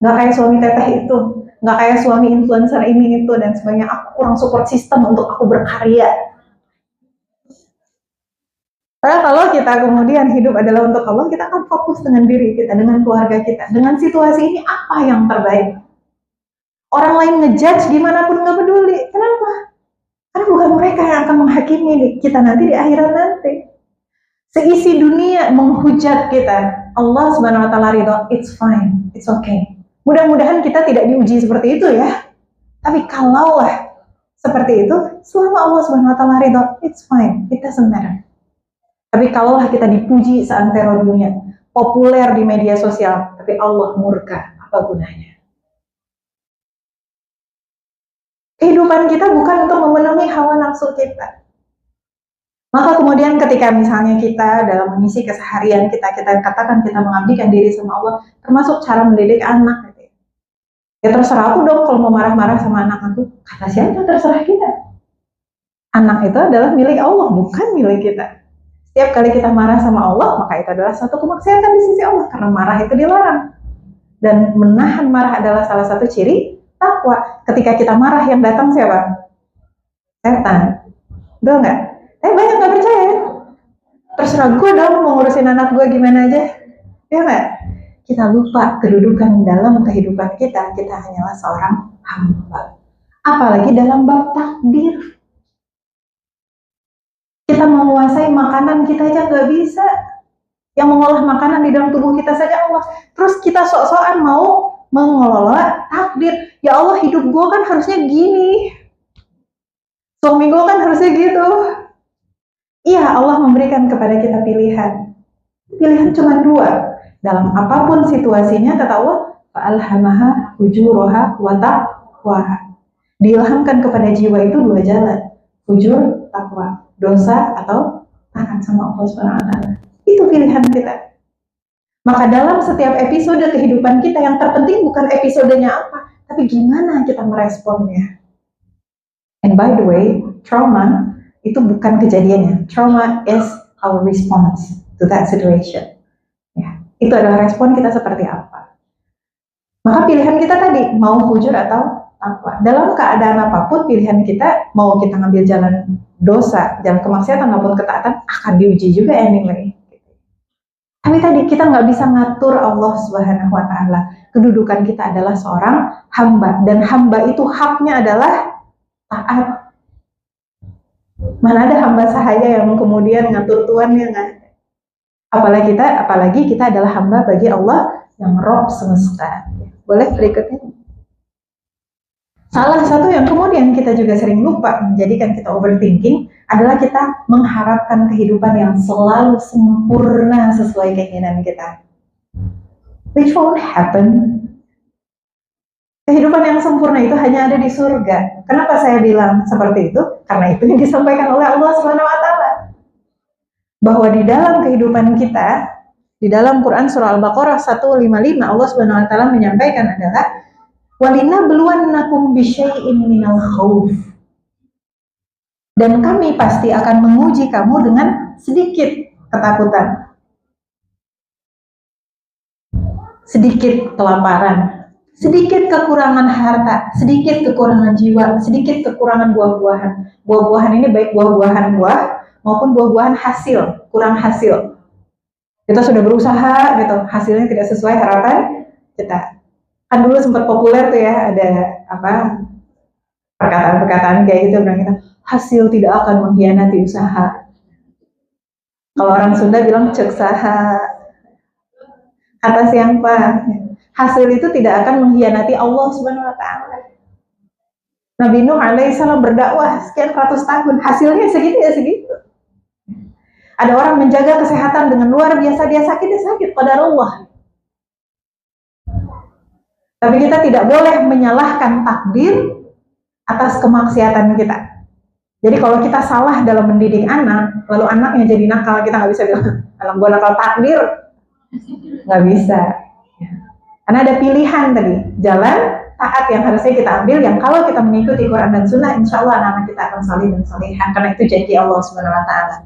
nggak kayak suami teteh itu, nggak kayak suami influencer ini itu dan sebagainya. Aku kurang support system untuk aku berkarya. Karena kalau kita kemudian hidup adalah untuk Allah, kita akan fokus dengan diri kita, dengan keluarga kita, dengan situasi ini apa yang terbaik. Orang lain ngejudge gimana pun nggak peduli. Kenapa? Karena bukan mereka yang akan menghakimi kita nanti di akhirat nanti. Seisi dunia menghujat kita, Allah Subhanahu wa taala ridho, it's fine, it's okay. Mudah-mudahan kita tidak diuji seperti itu ya. Tapi kalaulah seperti itu, selama Allah Subhanahu wa taala ridho, it's fine, it doesn't matter. Tapi kalaulah kita dipuji seantero dunia, populer di media sosial, tapi Allah murka, apa gunanya? Kehidupan kita bukan untuk memenuhi hawa nafsu kita. Maka kemudian ketika misalnya kita dalam mengisi keseharian kita katakan kita mengabdikan diri sama Allah, termasuk cara mendidik anak. Gitu. Ya terserah aku dong kalau mau marah-marah sama anak aku. Kata siapa? Terserah kita. Anak itu adalah milik Allah, bukan milik kita. Setiap kali kita marah sama Allah, maka itu adalah satu kemaksiatan di sisi Allah, karena marah itu dilarang. Dan menahan marah adalah salah satu ciri takwa. Ketika kita marah, yang datang siapa? Setan. Betul nggak? Tapi banyak nggak percaya. Terserah gue dong mau ngurusin anak gue gimana aja. Ya nggak? Kita lupa kedudukan dalam kehidupan kita. Kita hanyalah seorang hamba. Apalagi dalam bab takdir. Kita menguasai makanan kita aja nggak bisa. Yang mengolah makanan di dalam tubuh kita saja Allah. Terus kita sok-sokan mau mengelola takdir. Ya Allah, hidup gue kan harusnya gini. Suami gue kan harusnya gitu. Iya, Allah memberikan kepada kita pilihan. Pilihan cuma dua. Dalam apapun situasinya, kata Allah, fa'alhamaha ujuraha wa taqwaha. Diilhamkan kepada jiwa itu dua jalan. Ujur, takwa. Dosa atau taat sama Allah SWT. Itu pilihan kita. Maka dalam setiap episode kehidupan kita, yang terpenting bukan episodenya apa, tapi gimana kita meresponnya. And by the way, trauma itu bukan kejadiannya. Trauma is our response to that situation. Ya, itu adalah respon kita seperti apa. Maka pilihan kita tadi, mau fujur atau takwa. Dalam keadaan apapun, pilihan kita, mau kita ngambil jalan dosa, jalan kemaksiatan maupun ketaatan, akan diuji juga anyway. Tapi tadi kita nggak bisa ngatur Allah Subhanahu wa taala. Kedudukan kita adalah seorang hamba, dan hamba itu haknya adalah taat. Mana ada hamba sahaya yang kemudian ngatur tuannya, nggak? Apalagi kita adalah hamba bagi Allah yang Rob semesta. Boleh berikutnya? Salah satu yang kemudian kita juga sering lupa menjadikan kita overthinking adalah kita mengharapkan kehidupan yang selalu sempurna sesuai keinginan kita. Which won't happen. Kehidupan yang sempurna itu hanya ada di surga. Kenapa saya bilang seperti itu? Karena itu yang disampaikan oleh Allah SWT. Bahwa di dalam kehidupan kita, di dalam Quran surah Al-Baqarah 155, Allah SWT menyampaikan adalah walinabluwannakum bisyai'in minal khauf. Dan kami pasti akan menguji kamu dengan sedikit ketakutan, sedikit kelaparan, sedikit kekurangan harta, sedikit kekurangan jiwa, sedikit kekurangan buah-buahan. Buah-buahan ini baik buah-buahan buah maupun buah-buahan hasil, kurang hasil. Kita sudah berusaha gitu, hasilnya tidak sesuai harapan kita. Kan dulu sempat populer tuh ya, ada apa perkataan-perkataan kayak gitu, bilang kita hasil tidak akan mengkhianati usaha. Kalau orang Sunda bilang cek saha. Kata siapa? Hasil itu tidak akan mengkhianati Allah Subhanahu wa taala. Nabi Nuh alaihissalam berdakwah sekian ratus tahun, hasilnya segitu ya segitu. Ada orang menjaga kesehatan dengan luar biasa, dia sakit ya sakit, qadarullah. Tapi kita tidak boleh menyalahkan takdir atas kemaksiatan kita. Jadi kalau kita salah dalam mendidik anak, lalu anaknya jadi nakal, kita nggak bisa bilang, anak gua nakal takdir. Nggak bisa. Karena ada pilihan tadi, jalan taat yang harusnya kita ambil, yang kalau kita mengikuti Quran dan Sunnah, insya Allah anak-anak kita akan salih dan salihah, karena itu janji Allah Subhanahu Wa Taala.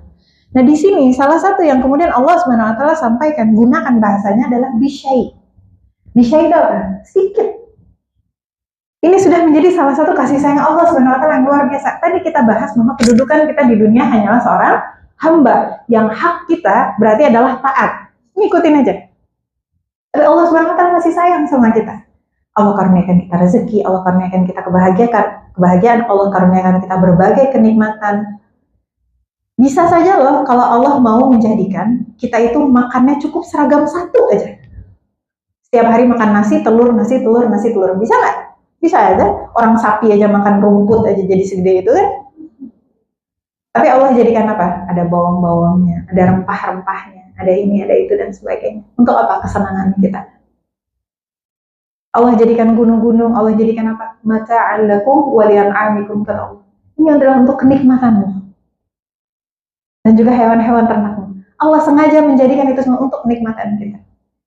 Nah di sini salah satu yang kemudian Allah Subhanahu Wa Taala sampaikan, gunakan bahasanya adalah bisyai. Bisyai itu apa? Sedikit. Ini sudah menjadi salah satu kasih sayang Allah Subhanahu Wa Taala yang luar biasa. Tadi kita bahas bahwa kedudukan kita di dunia hanyalah seorang hamba, yang hak kita berarti adalah taat. Ngikutin aja. Tapi Allah Subhanahu Wa Taala masih sayang sama kita. Allah karuniakan kita rezeki, Allah karuniakan kita kebahagiaan, Allah karuniakan kita berbagai kenikmatan. Bisa saja loh kalau Allah mau menjadikan kita itu makannya cukup seragam satu aja. Setiap hari makan nasi, telur, nasi, telur, nasi, telur. Bisa nggak? Bisa aja. Orang sapi aja makan rumput aja jadi segede itu kan. Tapi Allah jadikan apa? Ada bawang-bawangnya, ada rempah-rempahnya, ada ini, ada itu, dan sebagainya. Untuk apa? Kesenangan kita. Allah jadikan gunung-gunung, Allah jadikan apa? Mata'an lakum wa li'an'amikum, kata Allah. Ini adalah untuk kenikmatanmu. Dan juga hewan-hewan ternakmu. Allah sengaja menjadikan itu semua untuk kenikmatan kita.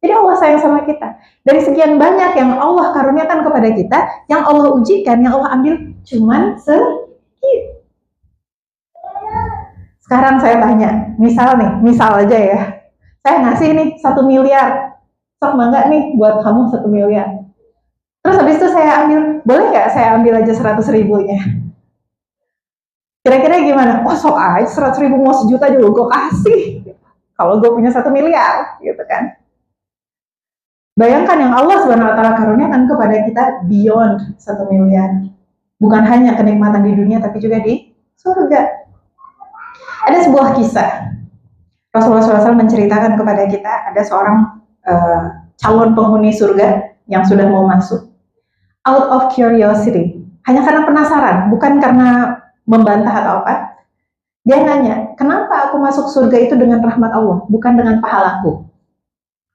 Jadi Allah sayang sama kita. Dari sekian banyak yang Allah karuniakan kepada kita, yang Allah ujikan, yang Allah ambil cuman sedikit. Sekarang saya tanya, misal aja ya, saya ngasih nih 1 miliar, sok nggak nih buat kamu 1 miliar. Terus habis itu saya ambil, boleh nggak saya ambil aja 100 ribunya? Kira-kira gimana? Oh sok aja 100 ribu, mau 1 juta juga gue kasih. Kalau gue punya 1 miliar, gitu kan. Bayangkan yang Allah Subhanahu Wa Taala karuniakan kepada kita beyond 1 miliar. Bukan hanya kenikmatan di dunia, tapi juga di surga. Ada sebuah kisah. Rasulullah SAW menceritakan kepada kita, ada seorang calon penghuni surga yang sudah mau masuk. Out of curiosity. Hanya karena penasaran, bukan karena membantah atau apa. Dia nanya, kenapa aku masuk surga itu dengan rahmat Allah, bukan dengan pahalaku?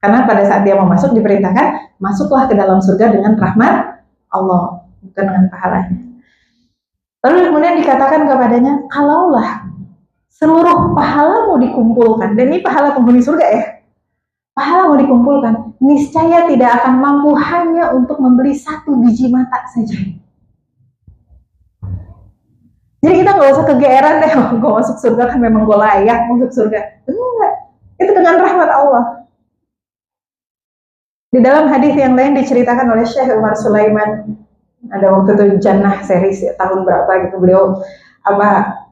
Karena pada saat dia mau masuk diperintahkan, masuklah ke dalam surga dengan rahmat Allah, bukan dengan pahalanya. Lalu kemudian dikatakan kepadanya, kalaulah seluruh pahalamu dikumpulkan, dan ini pahala penghuni surga ya, pahalamu dikumpulkan, niscaya tidak akan mampu hanya untuk membeli 1 biji mata saja. Jadi kita nggak usah kegeeran deh, gue masuk surga kan memang gue layak masuk surga. Enggak, itu dengan rahmat Allah. Di dalam hadis yang lain diceritakan oleh Syekh Umar Sulaiman, ada waktu itu Jannah series ya, tahun berapa gitu, beliau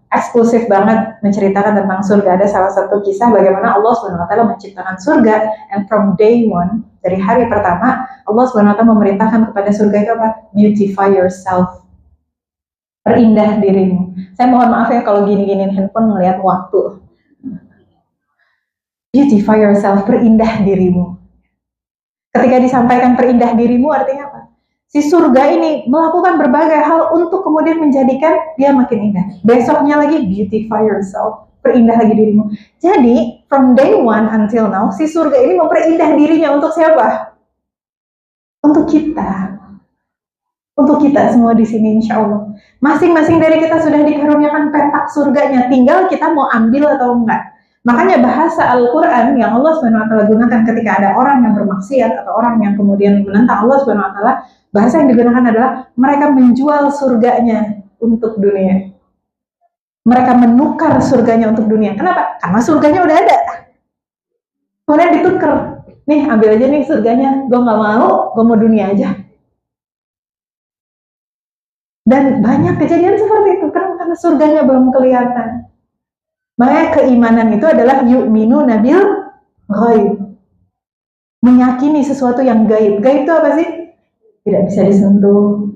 eksklusif banget menceritakan tentang surga. Ada salah satu kisah bagaimana Allah SWT menciptakan surga, and from day one, dari hari pertama Allah SWT memerintahkan kepada surga itu apa? Beautify yourself, perindah dirimu. Saya mohon maaf ya kalau gini-giniin handphone ngelihat waktu. Beautify yourself, perindah dirimu. Ketika disampaikan perindah dirimu artinya apa? Si surga ini melakukan berbagai hal untuk kemudian menjadikan dia makin indah. Besoknya lagi beautify yourself, perindah lagi dirimu. Jadi from day one until now, si surga ini memperindah dirinya untuk siapa? Untuk kita. Untuk kita semua di sini, insya Allah. Masing-masing dari kita sudah dikaruniakan petak surganya, tinggal kita mau ambil atau enggak. Makanya bahasa Al-Quran yang Allah SWT gunakan ketika ada orang yang bermaksiat atau orang yang kemudian menentang Allah SWT, bahasa yang digunakan adalah mereka menjual surganya untuk dunia. Mereka menukar surganya untuk dunia. Kenapa? Karena surganya udah ada. Kemudian ditukar. Nih ambil aja nih surganya, gue gak mau, gue mau dunia aja. Dan banyak kejadian seperti itu, karena surganya belum kelihatan. Makanya keimanan itu adalah yu'minu nabil ghaib. Meyakini sesuatu yang gaib. Gaib itu apa sih? Tidak bisa disentuh,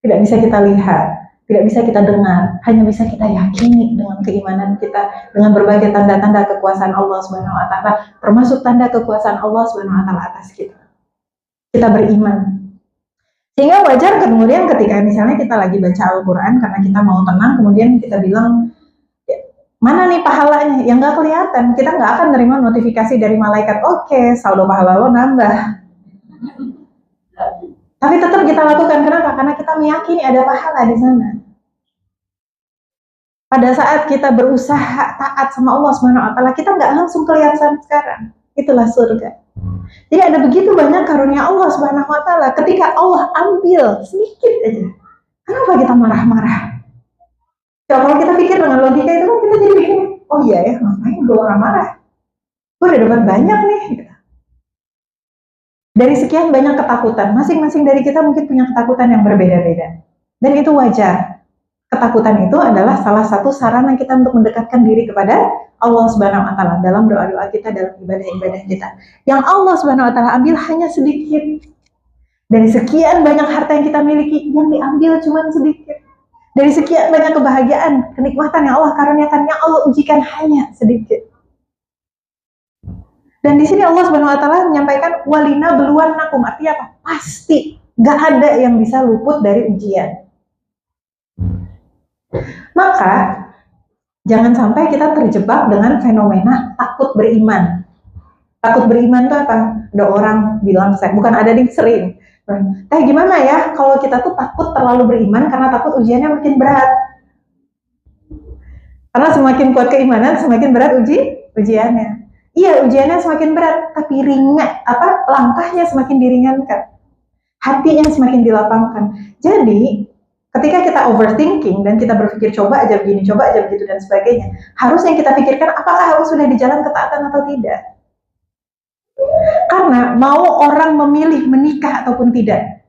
tidak bisa kita lihat, tidak bisa kita dengar, hanya bisa kita yakini dengan keimanan kita, dengan berbagai tanda-tanda kekuasaan Allah Subhanahu Wa Taala, termasuk tanda kekuasaan Allah Subhanahu Wa Taala atas kita. Kita beriman. Sehingga wajar kemudian ketika misalnya kita lagi baca Al-Quran karena kita mau tenang, kemudian kita bilang, mana nih pahalanya? Yang nggak kelihatan, kita nggak akan nerima notifikasi dari malaikat, oke, saldo pahala lo nambah. Tapi tetap kita lakukan, kenapa? Karena kita meyakini ada pahala di sana. Pada saat kita berusaha taat sama Allah SWT, kita nggak langsung kelihatan sekarang. Itulah surga. Jadi ada begitu banyak karunia Allah Subhanahu wa taala, ketika Allah ambil sedikit aja, kenapa kita marah-marah? Coba kalau kita pikir dengan logika itu, kita jadi mikir, oh iya ya, ngapain gue marah-marah? Gue udah dapat banyak nih. Dari sekian banyak ketakutan, masing-masing dari kita mungkin punya ketakutan yang berbeda-beda. Dan itu wajar. Ketakutan itu adalah salah satu sarana kita untuk mendekatkan diri kepada Allah Subhanahu wa taala dalam doa-doa kita, dalam ibadah-ibadah kita. Yang Allah Subhanahu wa taala ambil hanya sedikit. Dari sekian banyak harta yang kita miliki, yang diambil cuma sedikit. Dari sekian banyak kebahagiaan, kenikmatan yang Allah karuniakan, yang Allah ujikan hanya sedikit. Dan di sini Allah Subhanahu wa taala menyampaikan walina beluannakum, artinya apa? Pasti gak ada yang bisa luput dari ujian. Maka jangan sampai kita terjebak dengan fenomena takut beriman. Takut beriman itu apa? Ada orang bilang, saya bukan ada yang sering. Gimana ya kalau kita tuh takut terlalu beriman karena takut ujiannya makin berat. Karena semakin kuat keimanan, semakin berat ujiannya. Iya, ujiannya semakin berat, tapi langkahnya semakin diringankan. Hatinya semakin dilapangkan. Jadi, ketika kita overthinking dan kita berpikir coba aja begini, coba aja begitu dan sebagainya, harusnya kita pikirkan apakah harus sudah di jalan ketaatan atau tidak. Karena mau orang memilih menikah ataupun tidak,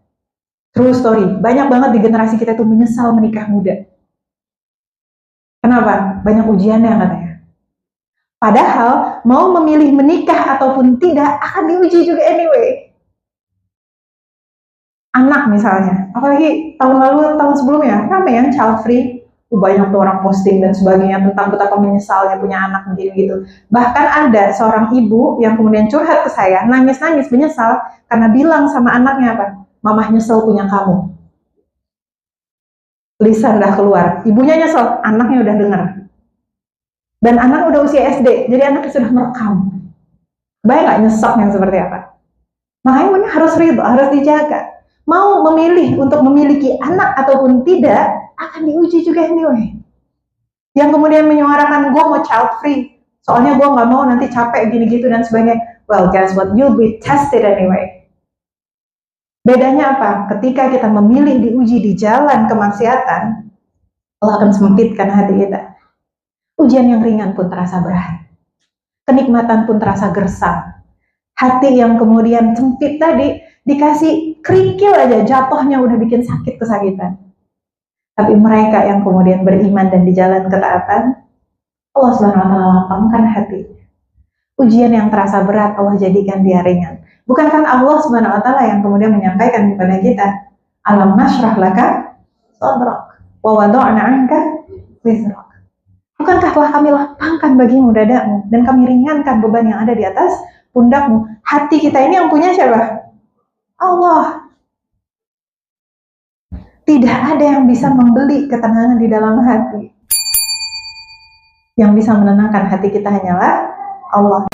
true story, banyak banget di generasi kita itu menyesal menikah muda. Kenapa? Banyak ujiannya katanya. Padahal mau memilih menikah ataupun tidak akan diuji juga anyway. Anak misalnya, apalagi tahun lalu, tahun sebelumnya, ramai yang child free, banyak tuh orang posting dan sebagainya tentang betapa menyesalnya punya anak gitu. Bahkan ada seorang ibu yang kemudian curhat ke saya, nangis-nangis menyesal karena bilang sama anaknya apa? Mamah nyesel punya kamu. Lisan udah keluar, ibunya nyesel, anaknya udah dengar. Dan anak udah usia SD, jadi anaknya sudah merekam. Bayang nggak nyesaknya seperti apa? Makanya harus ridho, harus dijaga. Mau memilih untuk memiliki anak ataupun tidak, akan diuji juga anyway. Yang kemudian menyuarakan, gue mau child free, soalnya gue nggak mau nanti capek gini-gitu dan sebagainya. Well, guess what? You'll be tested anyway. Bedanya apa? Ketika kita memilih diuji di jalan kemaksiatan, Allah akan sempitkan hati kita. Ujian yang ringan pun terasa berat. Kenikmatan pun terasa gersang. Hati yang kemudian sempit tadi, dikasih kerikil aja, jatuhnya udah bikin sakit kesakitan. Tapi mereka yang kemudian beriman dan di jalan ketaatan, Allah Subhanahu wa taala lapangkan hati. Ujian yang terasa berat, Allah jadikan dia ringan. Bukankah Allah Subhanahu wa taala yang kemudian menyampaikan kepada kita, alam nashrah laka sadrak wa wada'na 'anka wizrak. Bukankah telah kami lapangkan bagimu dadamu dan kami ringankan beban yang ada di atas pundakmu. Hati kita ini yang punya siapa? Allah. Tidak ada yang bisa membeli ketenangan di dalam hati. Yang bisa menenangkan hati kita hanyalah Allah.